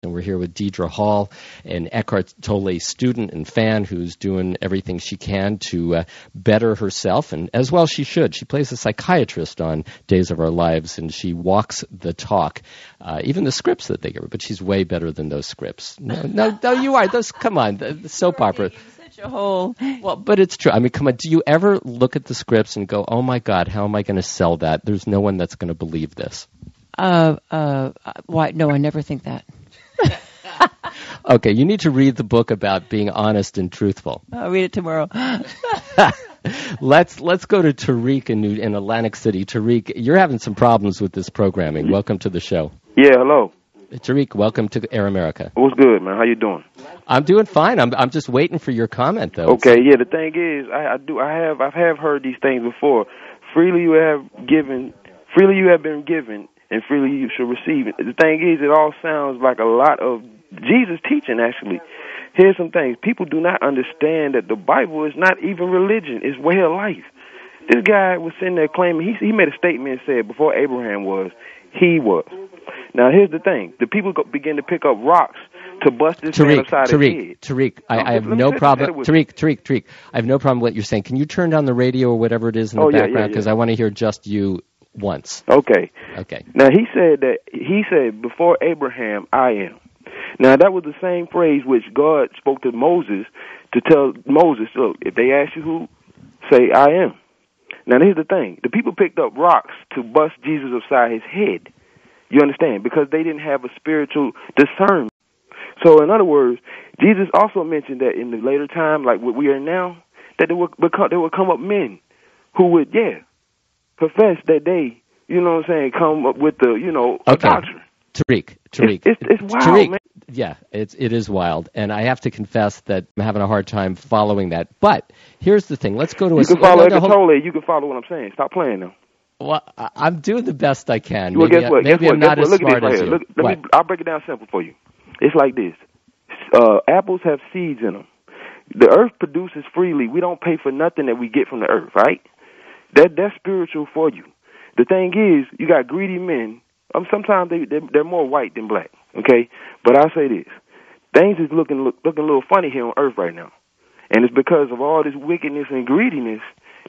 and we're here with Diedre Hall, an Eckhart Tolle student and fan who's doing everything she can to better herself, and as well she should. She plays a psychiatrist on Days of Our Lives, and she walks the talk, even the scripts that they give her, but she's way better than those scripts. No, you are. Those, come on, the soap opera. Well, but it's true. I mean, come on. Do you ever look at the scripts and go, "Oh my God, how am I going to sell that? There's no one that's going to believe this." Why? No, I never think that. Okay, you need to read the book about being honest and truthful. I'll read it tomorrow. Let's go to Tariq in Atlantic City. Tariq, you're having some problems with this programming. Welcome to the show. Yeah, hello. Tariq, welcome to Air America. What's good, man? How you doing? I'm doing fine. I'm just waiting for your comment, though. Okay, yeah. The thing is, I have heard these things before. Freely you have been given, and freely you should receive it. The thing is, it all sounds like a lot of Jesus' teaching. Actually, here's some things. People do not understand that the Bible is not even religion; it's way of life. This guy was sitting there claiming he made a statement and said before Abraham was, he was. Now, here's the thing. The people begin to pick up rocks to bust this man upside his head. Tariq, I have no problem. Tariq, I have no problem with what you're saying. Can you turn down the radio or whatever it is in the background? Because I want to hear just you once. Okay. Okay. Now, he said, before Abraham, I am. Now, that was the same phrase which God spoke to Moses to tell Moses, look, if they ask you who, say, I am. Now, here's the thing. The people picked up rocks to bust Jesus upside his head. You understand? Because they didn't have a spiritual discernment. So, in other words, Jesus also mentioned that in the later time, like what we are now, that there would come up men who would, profess that they, you know what I'm saying, come up with the, a doctrine. Tariq. It's wild, Tariq, man. Yeah, it is wild, and I have to confess that I'm having a hard time following that. But here's the thing. Let's go to You can follow Eckhart Tolle. You can follow what I'm saying. Stop playing now. Well, I'm doing the best I can. Well, guess what? Maybe I'm not as smart as you. I'll break it down simple for you. It's like this. Apples have seeds in them. The earth produces freely. We don't pay for nothing that we get from the earth, right? That's spiritual for you. The thing is, you got greedy men. Sometimes they're more white than black, okay? But I'll say this. Things is looking a little funny here on earth right now. And it's because of all this wickedness and greediness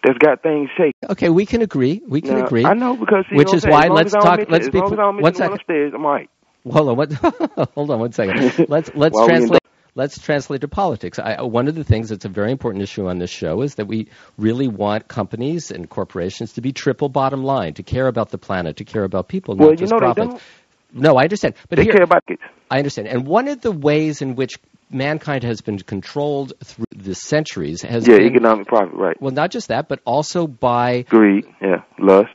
that's got things shaking. Okay, we can agree. Agree. I know, because which is why let's talk. Let's speak. One second. Upstairs, I'm all right. Hold on 1 second. Let's translate. Let's translate to politics. One of the things that's a very important issue on this show is that we really want companies and corporations to be triple bottom line, to care about the planet, to care about people, not just profit. They don't. No, I understand. But they care about it. I understand. And one of the ways in which mankind has been controlled through the centuries has been economic profit, right? Well, not just that, but also by greed, lust.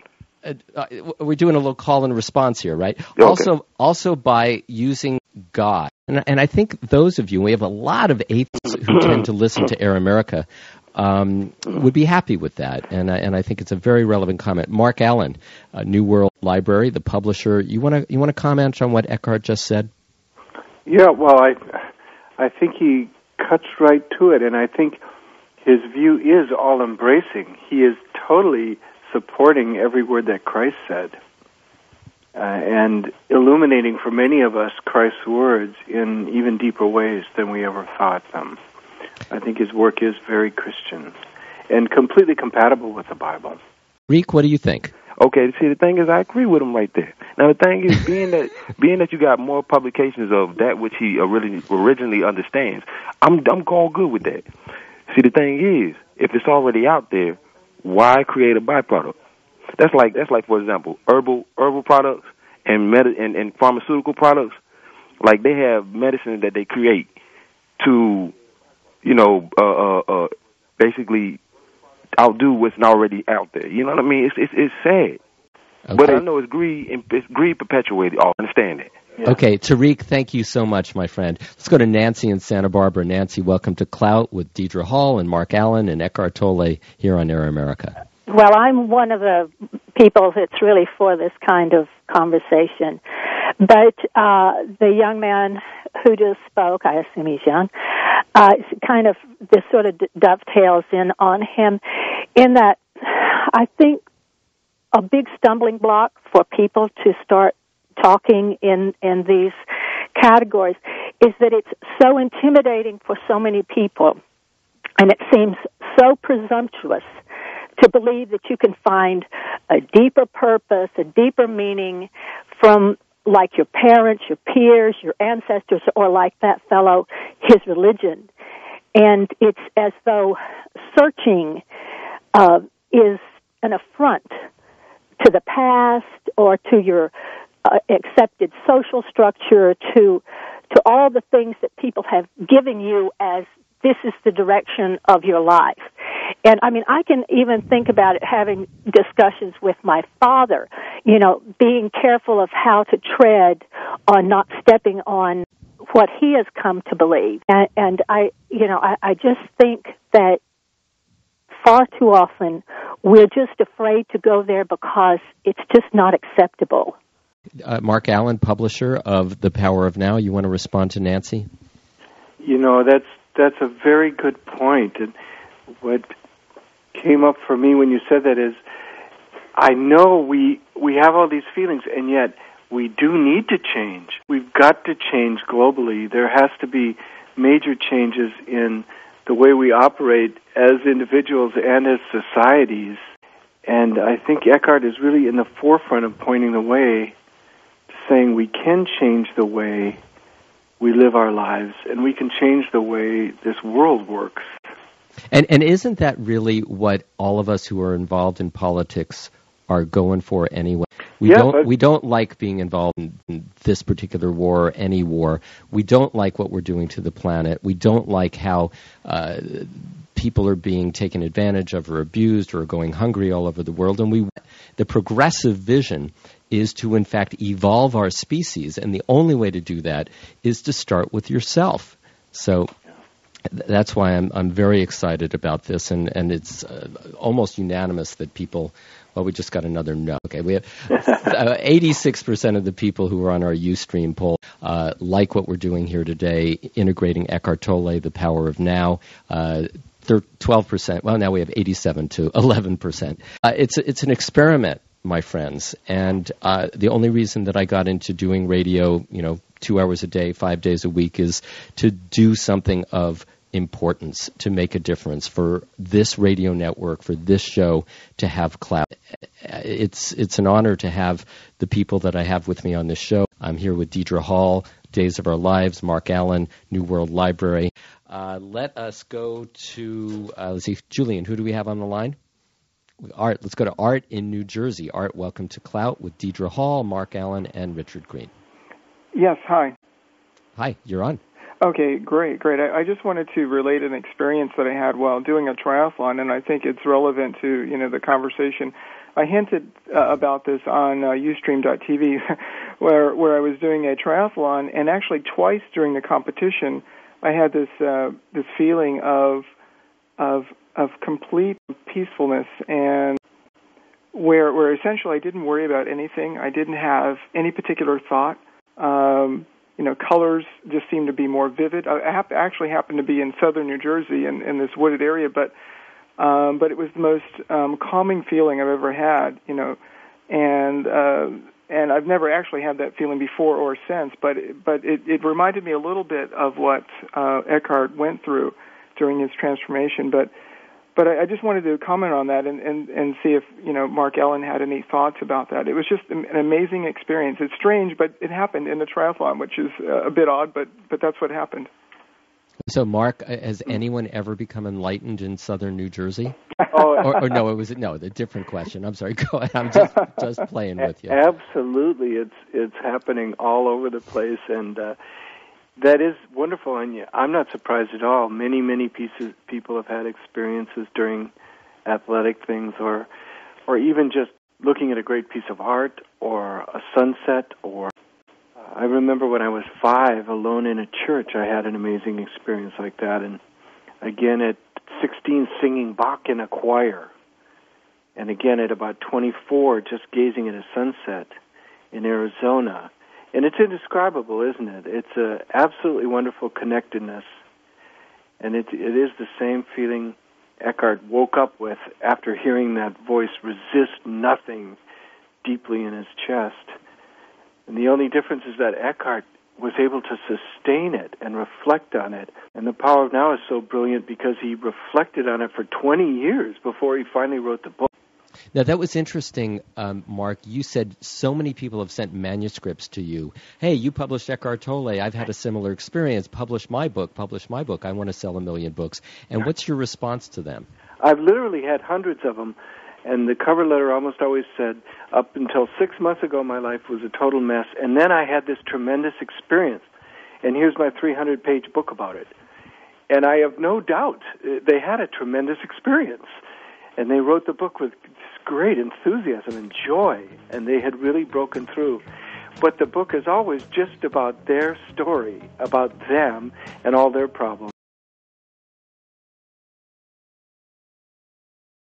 We're doing a little call and response here, right? Okay. Also by using God. And I think those of you, we have a lot of atheists who tend to listen to Air America, would be happy with that. And I think it's a very relevant comment. Marc Allen, New World Library, the publisher. You want to comment on what Eckhart just said? Yeah, well, I think he cuts right to it, and I think his view is all-embracing. He is totally supporting every word that Christ said, and illuminating for many of us Christ's words in even deeper ways than we ever thought them. I think his work is very Christian and completely compatible with the Bible. Reek, what do you think? Okay, see, the thing is, I agree with him right there. Now, the thing is, being that you got more publications of that which he originally understands, I'm all good with that. See, the thing is, if it's already out there, why create a byproduct? That's like for example, herbal products and pharmaceutical products. Like, they have medicine that they create to, basically outdo what's already out there. You know what I mean? It's sad. Okay. But I know it's greed perpetuated. I understand it. Yeah. Okay, Tariq, thank you so much, my friend. Let's go to Nancy in Santa Barbara. Nancy, welcome to Clout with Diedre Hall and Marc Allen and Eckhart Tolle here on Air America. Well, I'm one of the people that's really for this kind of conversation. But the young man who just spoke, I assume he's young, kind of this sort of dovetails in on him in that I think a big stumbling block for people to start talking in these categories, is that it's so intimidating for so many people, and it seems so presumptuous to believe that you can find a deeper purpose, a deeper meaning from like your parents, your peers, your ancestors, or like that fellow, his religion. And it's as though searching is an affront to the past or to your accepted social structure, to all the things that people have given you as this is the direction of your life. And, I mean, I can even think about it having discussions with my father, you know, being careful of how to tread on not stepping on what he has come to believe. And I just think that far too often we're just afraid to go there because it's just not acceptable. Marc Allen, publisher of The Power of Now, you want to respond to Nancy? You know, that's a very good point. And what came up for me when you said that is, I know we have all these feelings, and yet we do need to change. We've got to change globally. There has to be major changes in the way we operate as individuals and as societies. And I think Eckhart is really in the forefront of pointing the way, saying we can change the way we live our lives, and we can change the way this world works. And isn't that really what all of us who are involved in politics are going for anyway? We don't like being involved in this particular war or any war. We don't like what we're doing to the planet. We don't like how people are being taken advantage of or abused or going hungry all over the world. And the progressive vision is to, in fact, evolve our species. And the only way to do that is to start with yourself. So that's why I'm very excited about this. And it's almost unanimous that people... Well, we just got another no. Okay, we have 86% of the people who are on our Ustream poll like what we're doing here today, integrating Eckhart Tolle, The Power of Now. 12%. Well, now we have 87 to 11%. It's an experiment, my friends, and the only reason that I got into doing radio, 2 hours a day, 5 days a week, is to do something of importance, to make a difference for this radio network, for this show to have Clout. It's an honor to have the people that I have with me on this show. I'm here with Diedre Hall, Days of Our Lives, Marc Allen, New World Library. Let us go to, let's see, Julian, who do we have on the line? Art. Let's go to Art in New Jersey. Art, welcome to Clout with Diedre Hall, Marc Allen, and Richard Greene. Yes, hi. Hi, you're on. Okay, great. I just wanted to relate an experience that I had while doing a triathlon, and I think it's relevant to, the conversation. I hinted about this on Ustream.tv, where I was doing a triathlon, and actually twice during the competition, I had this feeling of complete peacefulness, and where essentially I didn't worry about anything. I didn't have any particular thought. Colors just seemed to be more vivid. I actually happened to be in southern New Jersey in this wooded area, but it was the most calming feeling I've ever had, and I've never actually had that feeling before or since, but it reminded me a little bit of what Eckhart went through during his transformation, but I just wanted to comment on that and see if, Marc Allen had any thoughts about that. It was just an amazing experience. It's strange, but it happened in the triathlon, which is a bit odd, but that's what happened. So, Mark, has anyone ever become enlightened in southern New Jersey? Oh, or no, the different question. I'm sorry, go ahead. I'm just playing with you. Absolutely. It's happening all over the place, and that is wonderful, and I'm not surprised at all. Many people have had experiences during athletic things, or even just looking at a great piece of art, or a sunset, or I remember when I was 5, alone in a church, I had an amazing experience like that, and again at 16, singing Bach in a choir, and again at about 24, just gazing at a sunset in Arizona. And it's indescribable, isn't it? It's an absolutely wonderful connectedness. And it is the same feeling Eckhart woke up with after hearing that voice resist nothing deeply in his chest. And the only difference is that Eckhart was able to sustain it and reflect on it. And The Power of Now is so brilliant because he reflected on it for 20 years before he finally wrote the book. Now, that was interesting, Mark. You said so many people have sent manuscripts to you. Hey, you published Eckhart Tolle. I've had a similar experience. Publish my book. I want to sell 1 million books. And what's your response to them? I've literally had hundreds of them. And the cover letter almost always said, up until 6 months ago, my life was a total mess. And then I had this tremendous experience. And here's my 300-page book about it. And I have no doubt they had a tremendous experience. And they wrote the book with great enthusiasm and joy. And they had really broken through. But the book is always just about their story, about them and all their problems.